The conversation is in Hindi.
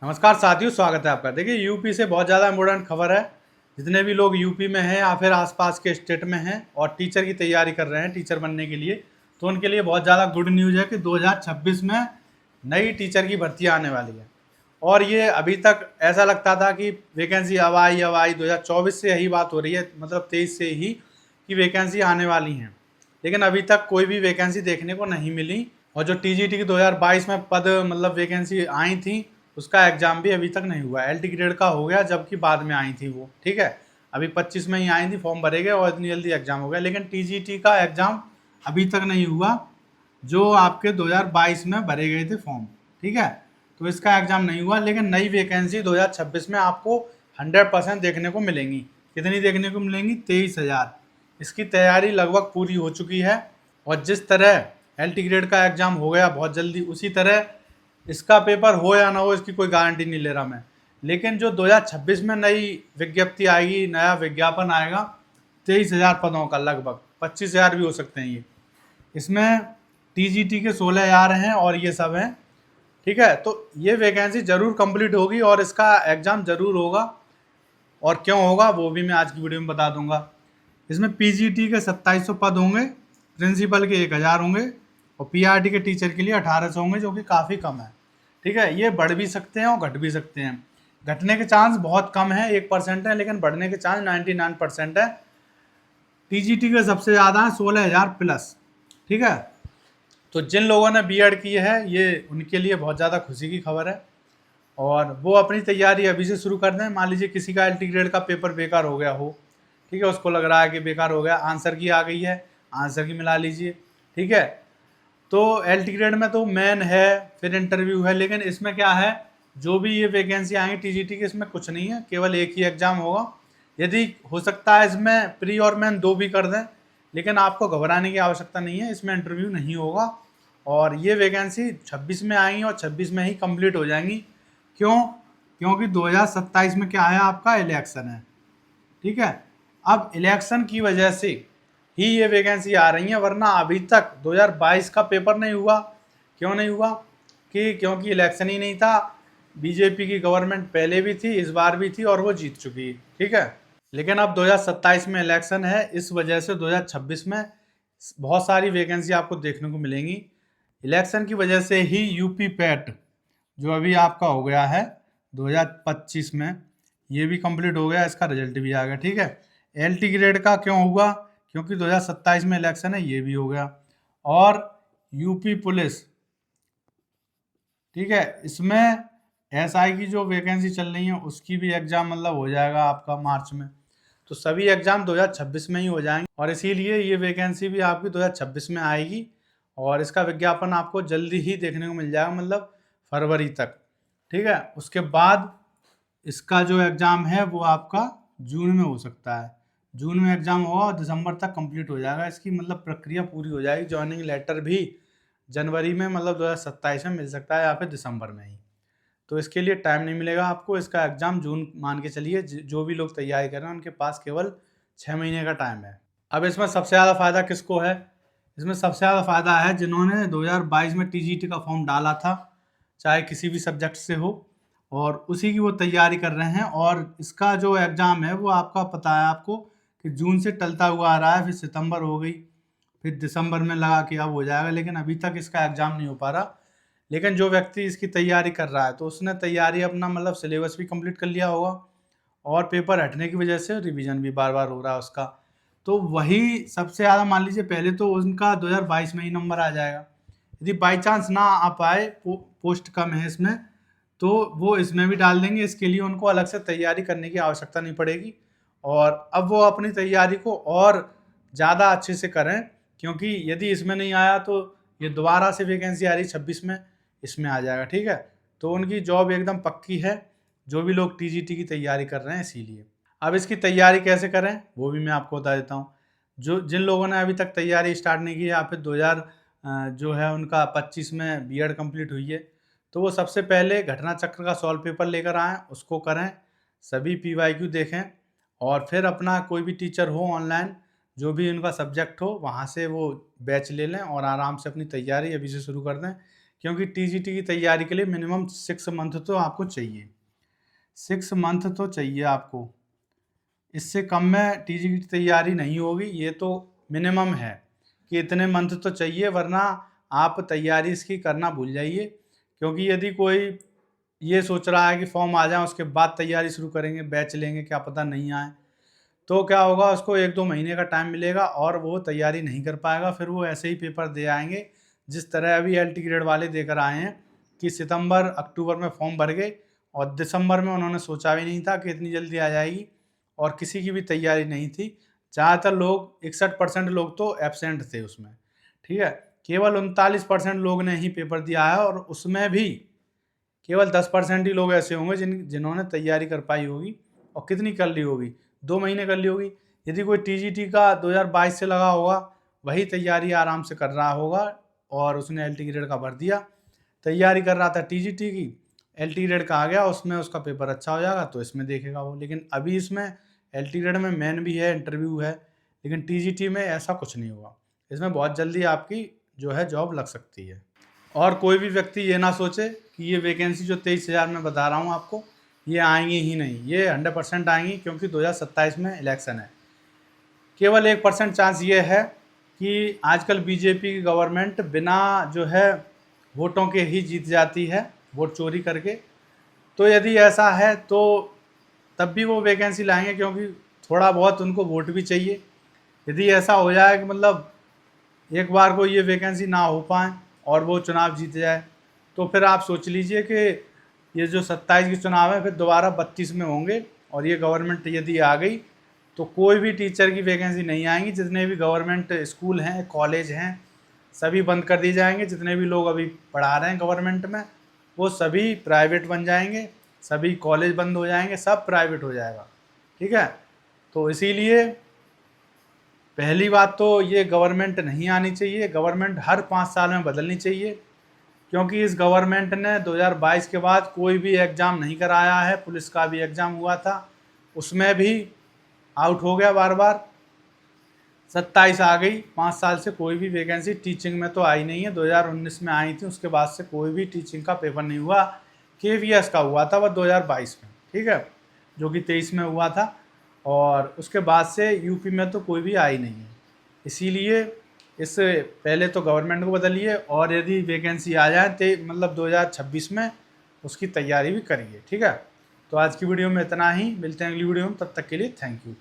नमस्कार साथियों, स्वागत है आपका। देखिए, यूपी से बहुत ज़्यादा इम्पोर्टेंट खबर है। जितने भी लोग यूपी में हैं या फिर आसपास के स्टेट में हैं और टीचर की तैयारी कर रहे हैं टीचर बनने के लिए, तो उनके लिए बहुत ज़्यादा गुड न्यूज़ है कि 2026 में नई टीचर की भर्ती आने वाली है। और ये अभी तक ऐसा लगता था कि वैकेंसी अब आई 2024 से यही बात हो रही है, मतलब 23 से ही कि वैकेंसी आने वाली हैं, लेकिन अभी तक कोई भी वैकेंसी देखने को नहीं मिली। और जो टीजीटी की 2022 में पद मतलब वैकेंसी आई थी, उसका एग्ज़ाम भी अभी तक नहीं हुआ। एलटी ग्रेड का हो गया, जबकि बाद में आई थी वो, ठीक है। अभी 25 में ही आई थी, फॉर्म भरे गए और इतनी जल्दी एग्ज़ाम हो गया, लेकिन टीजीटी का एग्ज़ाम अभी तक नहीं हुआ जो आपके 2022 में भरे गए थे फॉर्म, ठीक है। तो इसका एग्ज़ाम नहीं हुआ, लेकिन नई वैकेंसी 2026 में आपको 100% देखने को मिलेंगी। कितनी देखने को मिलेंगी? 23,000। इसकी तैयारी लगभग पूरी हो चुकी है। और जिस तरह एलटी ग्रेड का एग्ज़ाम हो गया बहुत जल्दी, उसी तरह इसका पेपर हो या ना हो, इसकी कोई गारंटी नहीं ले रहा मैं। लेकिन जो 2026 में नई विज्ञप्ति आएगी, नया विज्ञापन आएगा 23,000 पदों का, लगभग 25,000 भी हो सकते हैं ये। इसमें टीजीटी के 16,000 हैं और ये सब हैं, ठीक है। तो ये वैकेंसी ज़रूर कंप्लीट होगी और इसका एग्ज़ाम ज़रूर होगा। और क्यों होगा वो भी मैं आज की वीडियो में बता दूंगा। इसमें पीजीटी के 2700 पद होंगे, प्रिंसिपल के 1,000 होंगे और पीआरटी के टीचर के लिए 1,800 होंगे, जो कि काफ़ी कम है, ठीक है। ये बढ़ भी सकते हैं और घट भी सकते हैं। घटने के चांस बहुत कम है, 1% है, लेकिन बढ़ने के चांस 99% है। टीजीटी के सबसे ज़्यादा है 16,000 प्लस, ठीक है। तो जिन लोगों ने बीएड की है, ये उनके लिए बहुत ज़्यादा खुशी की खबर है और वो अपनी तैयारी अभी से शुरू कर दें। मान लीजिए किसी का एलटी ग्रेड का पेपर बेकार हो गया हो, ठीक है, उसको लग रहा है कि बेकार हो गया, आंसर की आ गई है, आंसर की मिला लीजिए, ठीक है। तो एलटी ग्रेड में तो मेन है, फिर इंटरव्यू है, लेकिन इसमें क्या है, जो भी ये वैकेंसी आएंगी टीजीटी की, इसमें कुछ नहीं है, केवल एक ही एग्ज़ाम होगा। यदि हो सकता है इसमें प्री और मेन दो भी कर दें, लेकिन आपको घबराने की आवश्यकता नहीं है, इसमें इंटरव्यू नहीं होगा। और ये वैकेंसी 26 में आएंगी और 26 में ही कंप्लीट हो जाएंगी। क्यों? क्योंकि 2027 में क्या है, आपका इलेक्शन है, ठीक है। अब इलेक्शन की वजह से ही ये वैकेंसी आ रही है, वरना अभी तक 2022 का पेपर नहीं हुआ। क्यों नहीं हुआ? क्योंकि इलेक्शन ही नहीं था। बीजेपी की गवर्नमेंट पहले भी थी, इस बार भी थी और वो जीत चुकी है, ठीक है। लेकिन अब 2027 में इलेक्शन है, इस वजह से 2026 में बहुत सारी वैकेंसी आपको देखने को मिलेंगी। इलेक्शन की वजह से ही यूपी पैट जो अभी आपका हो गया है 2025 में, ये भी कंप्लीट हो गया, इसका रिजल्ट भी आ गया, ठीक है। एलटी ग्रेड का क्यों हुआ? क्योंकि 2027 में इलेक्शन है, ये भी हो गया। और यूपी पुलिस, ठीक है, इसमें एसआई की जो वैकेंसी चल रही है उसकी भी एग्ज़ाम मतलब हो जाएगा आपका मार्च में। तो सभी एग्ज़ाम 2026 में ही हो जाएंगे और इसीलिए ये वैकेंसी भी आपकी 2026 में आएगी और इसका विज्ञापन आपको जल्दी ही देखने को मिल जाएगा, मतलब फरवरी तक, ठीक है। उसके बाद इसका जो एग्ज़ाम है वो आपका जून में हो सकता है। जून में एग्ज़ाम होगा और दिसंबर तक कंप्लीट हो जाएगा, इसकी मतलब प्रक्रिया पूरी हो जाएगी। जॉइनिंग लेटर भी जनवरी में मतलब 2027 में मिल सकता है या फिर दिसंबर में ही। तो इसके लिए टाइम नहीं मिलेगा आपको। इसका एग्ज़ाम जून मान के चलिए, जो भी लोग तैयारी कर रहे हैं उनके पास केवल 6 महीने का टाइम है। अब इसमें सबसे ज़्यादा फ़ायदा किसको है? इसमें सबसे ज़्यादा फ़ायदा है जिन्होंने 2022 में टीजीटी का फॉर्म डाला था, चाहे किसी भी सब्जेक्ट से हो, और उसी की वो तैयारी कर रहे हैं। और इसका जो एग्ज़ाम है वो आपका पता है आपको कि जून से टलता हुआ आ रहा है, फिर सितंबर हो गई, फिर दिसंबर में लगा कि अब हो जाएगा, लेकिन अभी तक इसका एग्ज़ाम नहीं हो पा रहा। लेकिन जो व्यक्ति इसकी तैयारी कर रहा है तो उसने तैयारी अपना मतलब सिलेबस भी कंप्लीट कर लिया होगा और पेपर हटने की वजह से रिवीजन भी बार बार हो रहा है उसका। तो वही सबसे ज़्यादा, मान लीजिए पहले तो उनका 2022 में ही नंबर आ जाएगा। यदि बाई चांस ना आ पाए, पोस्ट कम है इसमें, तो वो इसमें भी डाल देंगे। इसके लिए उनको अलग से तैयारी करने की आवश्यकता नहीं पड़ेगी और अब वो अपनी तैयारी को और ज़्यादा अच्छे से करें, क्योंकि यदि इसमें नहीं आया तो ये दोबारा से वैकेंसी आ रही 26 में, इसमें आ जाएगा, ठीक है। तो उनकी जॉब एकदम पक्की है, जो भी लोग टीजीटी की तैयारी कर रहे हैं, इसीलिए। अब इसकी तैयारी कैसे करें वो भी मैं आपको बता देता हूँ। जो जिन लोगों ने अभी तक तैयारी स्टार्ट नहीं की या फिर 2000 जो है उनका 25 में बीएड कंप्लीट हुई है, तो वो सबसे पहले घटना चक्र का सॉल्व पेपर लेकर आएँ, उसको करें, सभी पीवाईक्यू देखें और फिर अपना कोई भी टीचर हो ऑनलाइन, जो भी उनका सब्जेक्ट हो, वहाँ से वो बैच ले लें और आराम से अपनी तैयारी अभी से शुरू कर दें। क्योंकि टीजीटी की तैयारी के लिए मिनिमम 6 मंथ तो आपको चाहिए, 6 मंथ तो चाहिए आपको। इससे कम में टीजीटी की तैयारी नहीं होगी, ये तो मिनिमम है कि इतने मंथ तो चाहिए, वरना आप तैयारी इसकी करना भूल जाइए। क्योंकि यदि कोई ये सोच रहा है कि फॉर्म आ जाए उसके बाद तैयारी शुरू करेंगे, बैच लेंगे, क्या पता नहीं आए, तो क्या होगा, उसको 1-2 महीने का टाइम मिलेगा और वो तैयारी नहीं कर पाएगा। फिर वो ऐसे ही पेपर दे आएंगे जिस तरह अभी LT ग्रेड वाले देकर आए हैं कि सितंबर अक्टूबर में फॉर्म भर गए और दिसंबर में उन्होंने सोचा भी नहीं था कि इतनी जल्दी आ जाएगी, और किसी की भी तैयारी नहीं थी। ज़्यादातर लोग 61% लोग तो एबसेंट थे उसमें, ठीक है। केवल 39% लोग ने ही पेपर दिया है, और उसमें भी केवल 10% ही लोग ऐसे होंगे जिन्होंने तैयारी कर पाई होगी। और कितनी कर ली होगी, 2 महीने कर ली होगी। यदि कोई टीजीटी का 2022 से लगा होगा, वही तैयारी आराम से कर रहा होगा, और उसने LT ग्रेड का भर दिया, तैयारी कर रहा था टीजीटी की, LT ग्रेड का आ गया, उसमें उसका पेपर अच्छा हो जाएगा तो इसमें देखेगा वो। लेकिन अभी इसमें LT ग्रेड में मेन भी है, इंटरव्यू है, लेकिन टीजीटी में ऐसा कुछ नहीं होगा। इसमें बहुत जल्दी आपकी जो है जॉब लग सकती है। और कोई भी व्यक्ति ये ना सोचे कि ये वैकेंसी जो 23,000 में बता रहा हूँ आपको, ये आएंगी ही नहीं, ये 100% आएंगी, क्योंकि 2027 में इलेक्शन है। केवल 1% चांस ये है कि आजकल बीजेपी की गवर्नमेंट बिना जो है वोटों के ही जीत जाती है, वोट चोरी करके। तो यदि ऐसा है तो तब भी वो वैकेंसी लाएंगे, क्योंकि थोड़ा बहुत उनको वोट भी चाहिए। यदि ऐसा हो जाए कि मतलब एक बार को ये वैकेंसी ना हो पाए और वो चुनाव जीत जाए, तो फिर आप सोच लीजिए कि ये जो 27 के चुनाव है फिर दोबारा 32 में होंगे, और ये गवर्नमेंट यदि आ गई तो कोई भी टीचर की वैकेंसी नहीं आएंगी। जितने भी गवर्नमेंट स्कूल हैं, कॉलेज हैं, सभी बंद कर दिए जाएंगे। जितने भी लोग अभी पढ़ा रहे हैं गवर्नमेंट में, वो सभी प्राइवेट बन जाएंगे, सभी कॉलेज बंद हो जाएंगे, सब प्राइवेट हो जाएगा, ठीक है। तो इसीलिए पहली बात तो ये गवर्नमेंट नहीं आनी चाहिए, गवर्नमेंट हर 5 साल में बदलनी चाहिए। क्योंकि इस गवर्नमेंट ने 2022 के बाद कोई भी एग्ज़ाम नहीं कराया है। पुलिस का भी एग्ज़ाम हुआ था, उसमें भी आउट हो गया बार बार। 27 आ गई, 5 साल से कोई भी वैकेंसी टीचिंग में तो आई नहीं है। 2019 में आई थी, उसके बाद से कोई भी टीचिंग का पेपर नहीं हुआ। KVS का हुआ था वह 2022 में, ठीक है, जो कि 23 में हुआ था, और उसके बाद से यूपी में तो कोई भी आई नहीं है। इसीलिए इस पहले तो गवर्नमेंट को बदलिए, और यदि वैकेंसी आ जाए तो मतलब 2026 में उसकी तैयारी भी करिए, ठीक है। तो आज की वीडियो में इतना ही, मिलते हैं अगली वीडियो में, तब तक के लिए थैंक यू।